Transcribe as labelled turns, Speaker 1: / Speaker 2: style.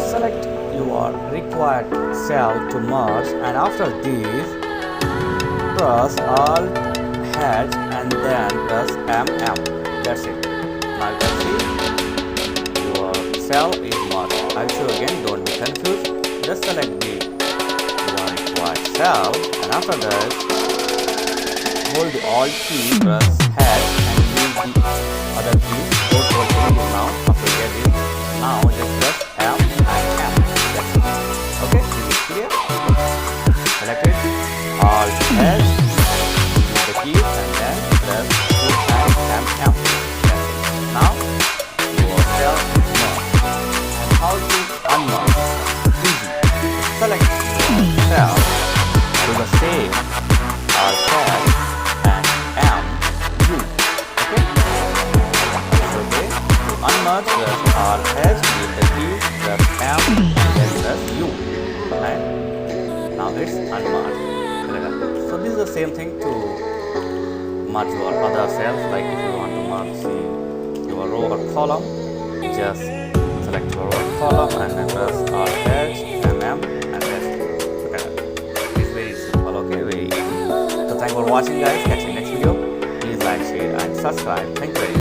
Speaker 1: select your required cell to merge, and after this press Alt H and then press MM. That's it. Now you can see your cell is merged. I'll show again, don't be confused. Just select the your required cell, and after that hold the Alt key, press H and use the other key. Both will change it now. After get it, now just press M and M. That's it. Okay, this is clear. Select it, Alt H, use the keys and then press Shift and M. That's it. Now your cell is merged. And how to unmerge? Easy. Select your cell, do the same, Alt H and M, U. Okay? So okay, to unmerge press Alt H, with the key, press M and then press U. And now it's unmerged. So this is the same thing to merge your other cells. Like if you want to merge your row or column, just select your row or column and then press Alt H, MM, and that's it. Okay, it's very simple. Okay, very easy. So thanks for watching, guys. Catch you next video. Please like, share, and subscribe. Thank you very much.